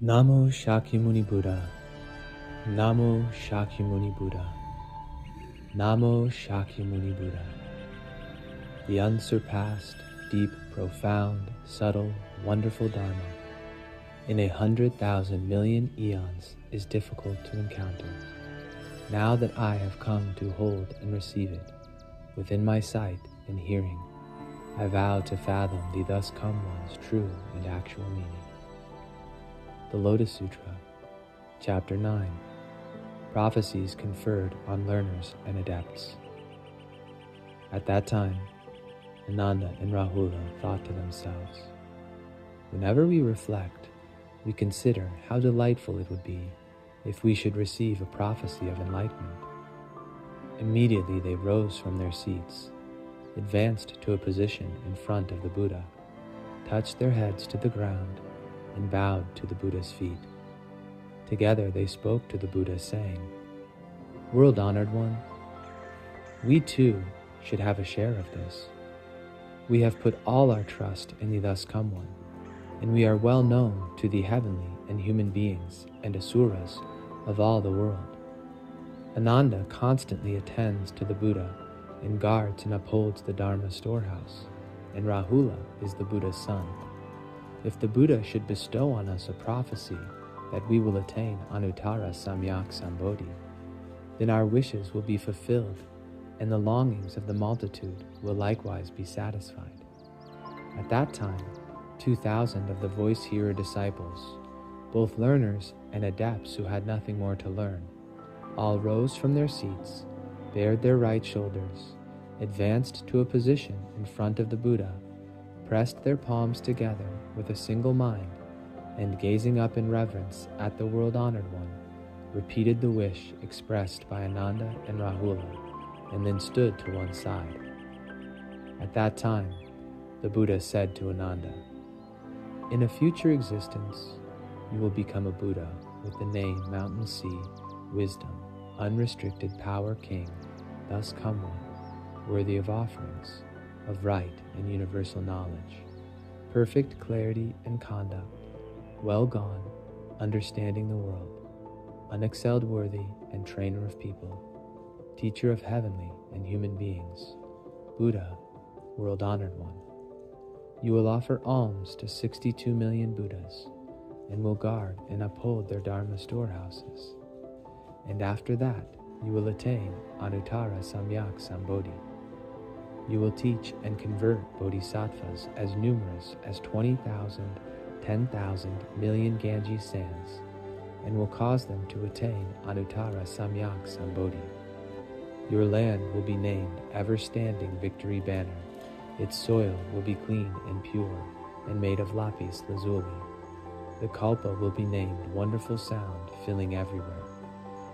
Namo Shakyamuni Buddha. Namo Shakyamuni Buddha. Namo Shakyamuni Buddha. The unsurpassed, deep, profound, subtle, wonderful Dharma in 100,000 million eons is difficult to encounter. Now that I have come to hold and receive it within my sight and hearing, I vow to fathom the thus come one's true and actual meaning. The Lotus Sutra, Chapter 9, Prophecies conferred on learners and adepts. At that time, Ananda and Rahula thought to themselves, whenever we reflect, we consider how delightful it would be if we should receive a prophecy of enlightenment. Immediately they rose from their seats, advanced to a position in front of the Buddha, touched their heads to the ground, and bowed to the Buddha's feet. Together they spoke to the Buddha, saying, "World-honored one, we too should have a share of this. We have put all our trust in the thus come one, and we are well known to the heavenly and human beings and asuras of all the world. Ananda constantly attends to the Buddha and guards and upholds the Dharma storehouse, and Rahula is the Buddha's son. If the Buddha should bestow on us a prophecy that we will attain Anuttara Samyak Sambodhi, then our wishes will be fulfilled, and the longings of the multitude will likewise be satisfied. At that time, 2,000 of the voice-hearer disciples, both learners and adepts who had nothing more to learn, all rose from their seats, bared their right shoulders, advanced to a position in front of the Buddha, pressed their palms together with a single mind, and gazing up in reverence at the world-honored one, repeated the wish expressed by Ananda and Rahula, and then stood to one side. At that time, the Buddha said to Ananda, "In a future existence, you will become a Buddha with the name Mountain Sea, Wisdom, Unrestricted Power King, thus come one, worthy of offerings, of right and universal knowledge, perfect clarity and conduct, well gone, understanding the world, unexcelled worthy and trainer of people, teacher of heavenly and human beings, Buddha, world-honored one. You will offer alms to 62 million Buddhas, and will guard and uphold their Dharma storehouses. And after that, you will attain Anuttara Samyak Sambodhi. You will teach and convert bodhisattvas as numerous as 20,000, 10,000 million Ganges sands, and will cause them to attain Anuttara Samyak Sambodhi. Your land will be named Ever-Standing Victory Banner. Its soil will be clean and pure, and made of lapis lazuli. The kalpa will be named Wonderful Sound, filling everywhere.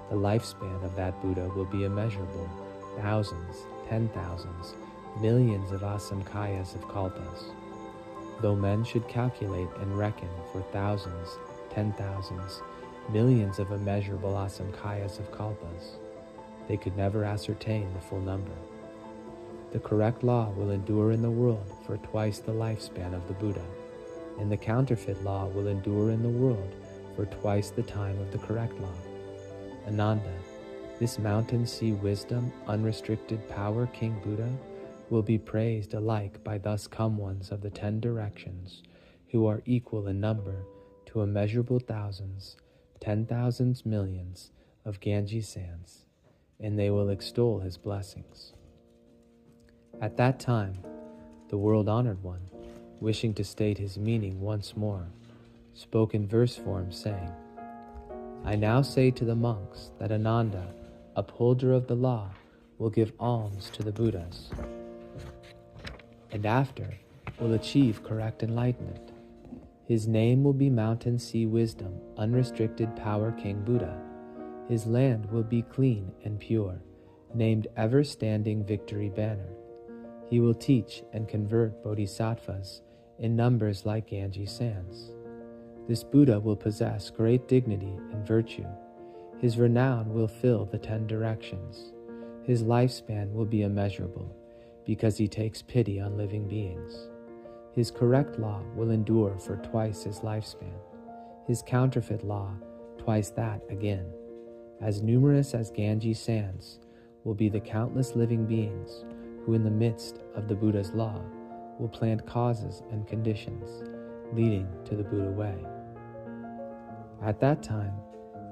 The lifespan of that Buddha will be immeasurable, thousands, 10,000s, millions of asamkhayas of kalpas. Though men should calculate and reckon for thousands, 10,000s, millions of immeasurable asamkhayas of kalpas, they could never ascertain the full number. The correct law will endure in the world for twice the lifespan of the Buddha, and the counterfeit law will endure in the world for twice the time of the correct law. Ananda, this mountain sea wisdom, unrestricted power King Buddha, will be praised alike by thus come ones of the 10 directions, who are equal in number to immeasurable thousands, 10,000s, millions of Ganges sands, and they will extol his blessings. At that time, the world-honored one, wishing to state his meaning once more, spoke in verse form, saying, I now say to the monks that Ananda, upholder of the law, will give alms to the Buddhas, and after will achieve correct enlightenment. His name will be Mountain Sea Wisdom, Unrestricted Power King Buddha. His land will be clean and pure, named Ever-Standing Victory Banner. He will teach and convert bodhisattvas in numbers like Ganges sands. This Buddha will possess great dignity and virtue. His renown will fill the 10 directions. His lifespan will be immeasurable, because he takes pity on living beings. His correct law will endure for twice his lifespan. his counterfeit law twice that again. As numerous as Ganges sands will be the countless living beings who in the midst of the Buddha's law will plant causes and conditions leading to the Buddha way. At that time,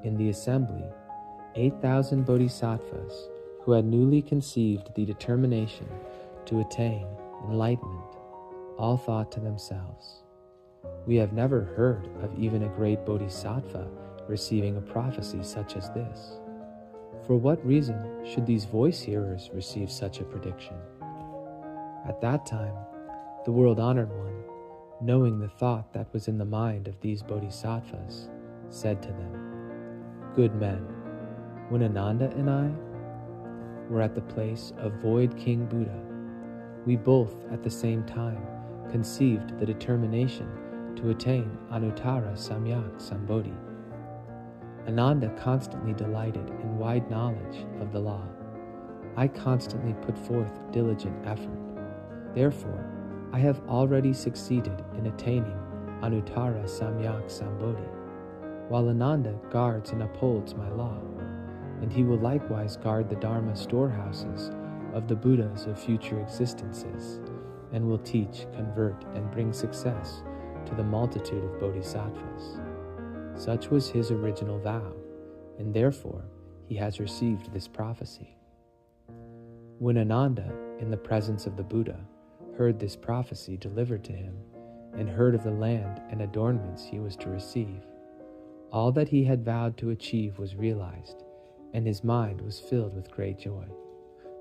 in the assembly, 8,000 bodhisattvas who had newly conceived the determination to attain enlightenment all thought to themselves, "We have never heard of even a great bodhisattva receiving a prophecy such as this. For what reason should these voice hearers receive such a prediction?" At that time, the world-honored one, knowing the thought that was in the mind of these bodhisattvas, said to them, "Good men, when Ananda and I were at the place of Void King Buddha, we both at the same time conceived the determination to attain Anuttara Samyak Sambodhi. Ananda constantly delighted in wide knowledge of the law. I constantly put forth diligent effort. Therefore, I have already succeeded in attaining Anuttara Samyak Sambodhi, while Ananda guards and upholds my law, and he will likewise guard the Dharma storehouses of the Buddhas of future existences, and will teach, convert, and bring success to the multitude of bodhisattvas." Such was his original vow, and therefore he has received this prophecy. When Ananda, in the presence of the Buddha, heard this prophecy delivered to him, and heard of the land and adornments he was to receive, all that he had vowed to achieve was realized, and his mind was filled with great joy,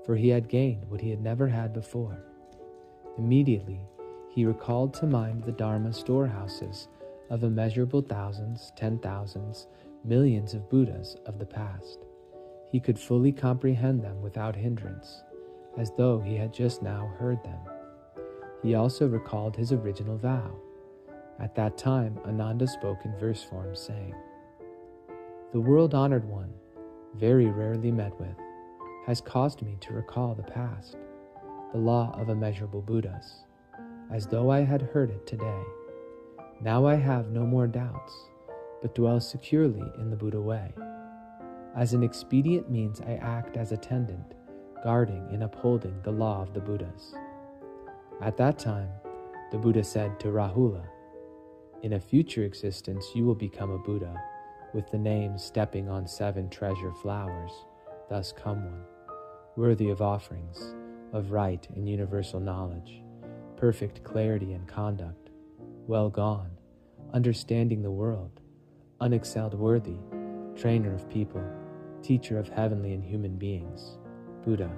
for he had gained what he had never had before. Immediately, he recalled to mind the Dharma storehouses of immeasurable thousands, 10,000s, millions of Buddhas of the past. He could fully comprehend them without hindrance, as though he had just now heard them. He also recalled his original vow. At that time, Ananda spoke in verse form, saying, "The world-honored one, very rarely met with, has caused me to recall the past, the law of immeasurable Buddhas, as though I had heard it today. Now I have no more doubts, but dwell securely in the Buddha way. As an expedient means, I act as attendant, guarding and upholding the law of the Buddhas." At that time, the Buddha said to Rahula, "In a future existence you will become a Buddha, with the name stepping on 7 treasure flowers, thus come one, worthy of offerings, of right and universal knowledge, perfect clarity and conduct, well gone, understanding the world, unexcelled worthy, trainer of people, teacher of heavenly and human beings, Buddha,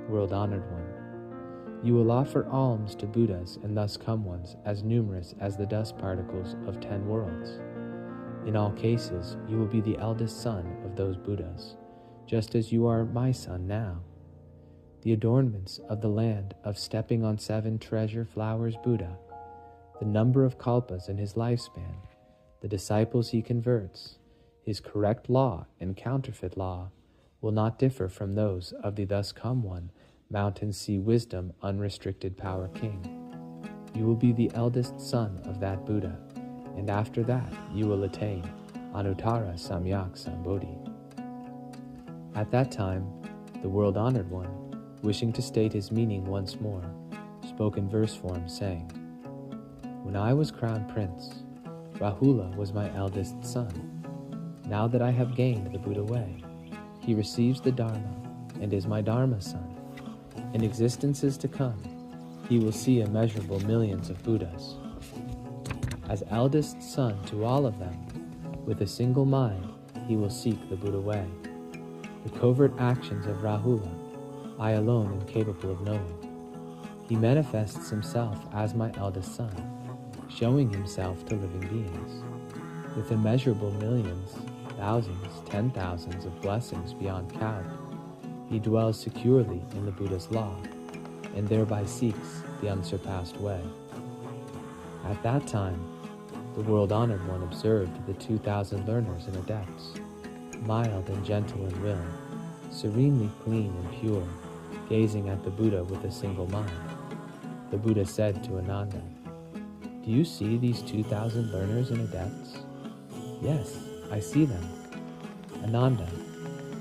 world-honored one. You will offer alms to Buddhas and thus come ones as numerous as the dust particles of 10 worlds. In all cases, you will be the eldest son of those Buddhas, just as you are my son now. The adornments of the land of stepping on 7 treasure flowers Buddha, the number of kalpas in his lifespan, the disciples he converts, his correct law and counterfeit law will not differ from those of the thus come one, mountain sea wisdom unrestricted power king. You will be the eldest son of that Buddha, and after that you will attain Anuttara Samyak Sambodhi." At that time, the world-honored one, wishing to state his meaning once more, spoke in verse form, saying, "When I was crowned prince, Rahula was my eldest son. Now that I have gained the Buddha way, he receives the Dharma and is my Dharma son. In existences to come, he will see immeasurable millions of Buddhas. As eldest son to all of them, with a single mind, he will seek the Buddha way. The covert actions of Rahula, I alone am capable of knowing. He manifests himself as my eldest son, showing himself to living beings. With immeasurable millions, thousands, 10,000s of blessings beyond count, he dwells securely in the Buddha's law, and thereby seeks the unsurpassed way." At that time, the world-honored one observed the 2,000 learners and adepts, mild and gentle in will, serenely clean and pure, gazing at the Buddha with a single mind. The Buddha said to Ananda, "Do you see these 2,000 learners and adepts? Yes, I see them. Ananda,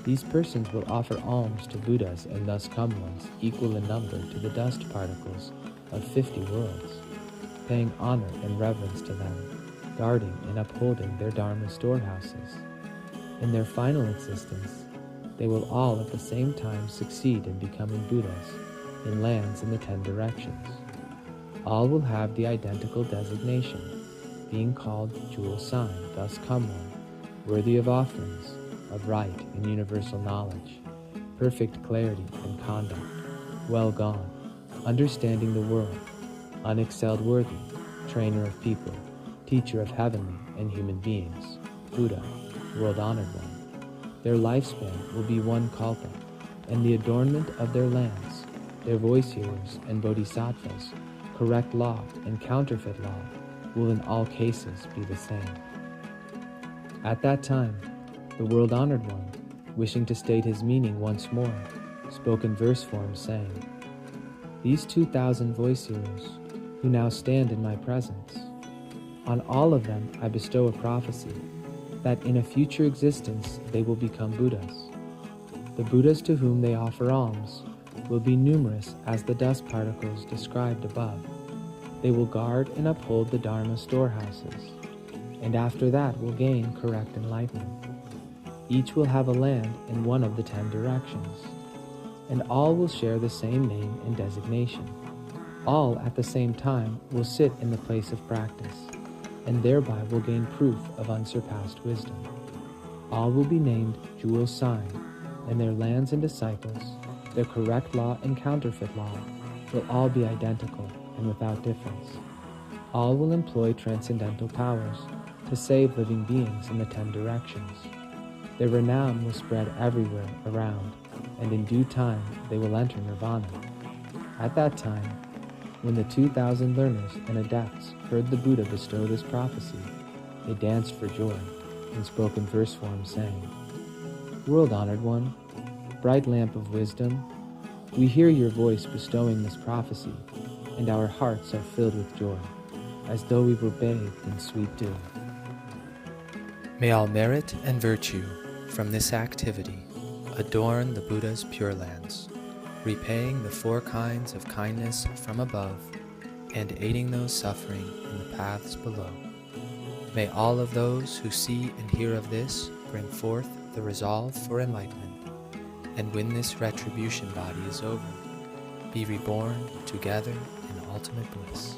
these persons will offer alms to Buddhas and thus come ones equal in number to the dust particles of 50 worlds, paying honor and reverence to them, guarding and upholding their Dharma storehouses. In their final existence, they will all at the same time succeed in becoming Buddhas in lands in the 10 directions. All will have the identical designation, being called jewel sign, thus come one, worthy of offerings, of right and universal knowledge, perfect clarity and conduct, well gone, understanding the world, unexcelled worthy, trainer of people, teacher of heavenly and human beings, Buddha, world-honored one. Their lifespan will be one kalpa, and the adornment of their lands, their voice hearers and bodhisattvas, correct law and counterfeit law, will in all cases be the same. At that time, the world-honored one, wishing to state his meaning once more, spoke in verse form, saying, "These 2,000 voice hearers, who now stand in my presence, on all of them I bestow a prophecy, that in a future existence they will become Buddhas. The Buddhas to whom they offer alms will be numerous as the dust particles described above. They will guard and uphold the Dharma storehouses, and after that will gain correct enlightenment. Each will have a land in one of the 10 directions, and all will share the same name and designation. All at the same time will sit in the place of practice, and thereby will gain proof of unsurpassed wisdom. All will be named jewel sign, and their lands and disciples, their correct law and counterfeit law, will all be identical and without difference. All will employ transcendental powers to save living beings in the 10 directions. Their renown will spread everywhere around, and in due time they will enter nirvana. At that time, when the 2,000 learners and adepts heard the Buddha bestow this prophecy, they danced for joy and spoke in verse form, saying, "World-honored one, bright lamp of wisdom, we hear your voice bestowing this prophecy, and our hearts are filled with joy, as though we were bathed in sweet dew." May all merit and virtue from this activity adorn the Buddha's Pure Lands, repaying the 4 kinds of kindness from above and aiding those suffering in the paths below. May all of those who see and hear of this bring forth the resolve for enlightenment, and when this retribution body is over, be reborn together in ultimate bliss.